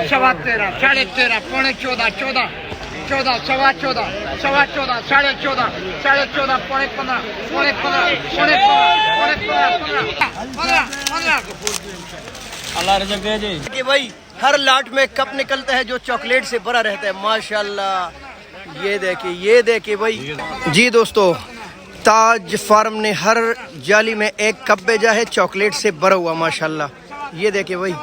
सवा 13, साढ़े 13, पौने 14, 14, 14, सवा 14, सवा 14, साढ़े 14, साढ़े 14, पौने 15, पौने 15, पौने 15, पौने 15, अल्लाह रज़ा के जी कि भाई हर लाट में कप निकलता है जो चॉकलेट से भरा रहता है। माशाल्लाह, ये देखिए भाई। जी दोस्तों, ताज फार्म ने हर जाली में एक कप भेजा है चॉकलेट से भरा हुआ। माशाल्लाह, ये देखिए भाई।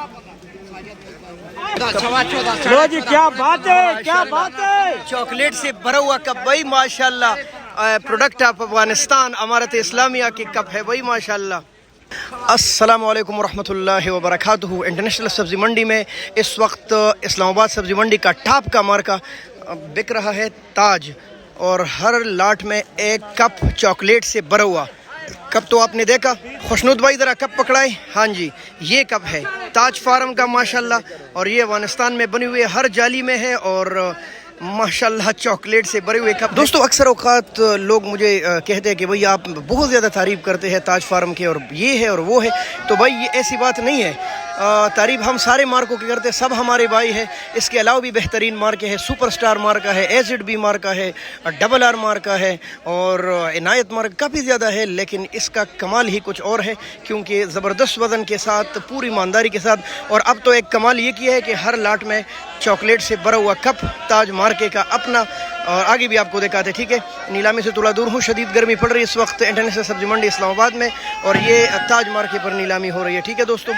सवा 14, लो जी, क्या बात है, क्या बात है। चॉकलेट से भरा हुआ कप भाई, माशाल्लाह। प्रोडक्ट ऑफ अफगानिस्तान अमारत इस्लामिया की कप है भाई, माशाल्लाह। अस्सलामु अलैकुम वरहमतुल्लाहि वबरकातुहू। इंटरनेशनल सब्ज़ी मंडी में इस वक्त इस्लामाबाद सब्ज़ी मंडी का टॉप का मार्का बिक रहा है ताज, और हर लाट में एक कप चॉकलेट से भरा हुआ। कप तो आपने देखा, खुशनुद भाई ज़रा कप पकड़ाए। हाँ जी, ये कप है ताज फार्म का माशाल्लाह, और ये अफगानिस्तान में बनी हुई हर जाली में है, और माशाल्लाह चॉकलेट से भरे हुए कप। दोस्तों, अक्सर औकात लोग मुझे कहते हैं कि भाई आप बहुत ज़्यादा तारीफ़ करते हैं ताज फार्म के, और ये है और वो है। तो भाई ये ऐसी बात नहीं है, तारीफ़ हम सारे मार्कों की करते हैं, सब हमारे भाई है। इसके अलावा भी बेहतरीन मार्के हैं, सुपरस्टार मार्का है, एज़ेड मार्का है, डबल आर मार्का है, और इनायत मार्का काफ़ी ज़्यादा है। लेकिन इसका कमाल ही कुछ और है, क्योंकि ज़बरदस्त वज़न के साथ, पूरी ईमानदारी के साथ। और अब तो एक कमाल ये किया है कि हर लाट में चॉकलेट से भरा हुआ कप ताज मार्के का अपना, और आगे भी आपको दिखाते। ठीक है, नीलामी से थोड़ा दूर हूँ, शदीद गर्मी पड़ रही है इस वक्त इंटरनेशनल सब्ज़ी मंडी इस्लामाबाद में, और ये ताज मार्के पर नीलामी हो रही है। ठीक है दोस्तों,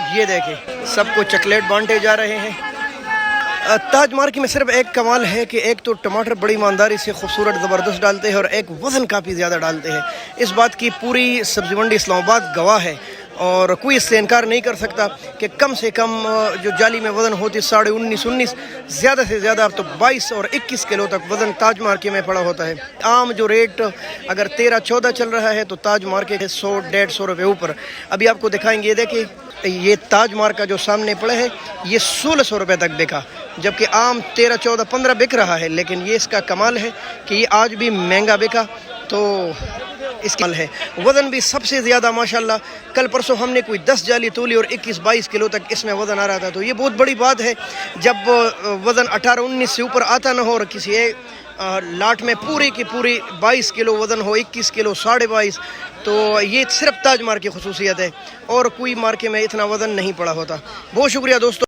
ये देखें सबको चॉकलेट बांटे जा रहे हैं। ताज मार्के में सिर्फ एक कमाल है कि एक तो टमाटर बड़ी ईमानदारी से खूबसूरत ज़बरदस्त डालते हैं, और एक वज़न काफ़ी ज़्यादा डालते हैं। इस बात की पूरी सब्ज़ी मंडी इस्लामाबाद गवाह है, और कोई इससे इनकार नहीं कर सकता कि कम से कम जो जाली में वज़न होती 19.5 ज़्यादा से ज़्यादा अब तो 22 और 21 किलो तक वज़न ताज मार्के में पड़ा होता है। आम जो रेट अगर 13-14 चल रहा है, तो ताज मार्के 100-150 रुपये ऊपर। अभी आपको दिखाएंगे, ये देखिए, ये ताज मार्का जो सामने पड़े है, ये 1600 रुपये तक बिका, जबकि आम 13, 14, 15 बिक रहा है। लेकिन ये इसका कमाल है कि ये आज भी महंगा बिका, तो इसका है वज़न भी सबसे ज़्यादा माशाल्लाह। कल परसों हमने कोई 10 जाली तोली और 21-22 किलो तक इसमें वज़न आ रहा था। तो ये बहुत बड़ी बात है जब वज़न 18-19 से ऊपर आता ना हो, और किसी एक लाट में पूरी की पूरी 22 किलो वज़न हो, 21 किलो, 22.5। तो ये सिर्फ ताज मार्के की खुसूसियत है, और कोई मार्के में इतना वज़न नहीं पड़ा होता। बहुत शुक्रिया दोस्तों।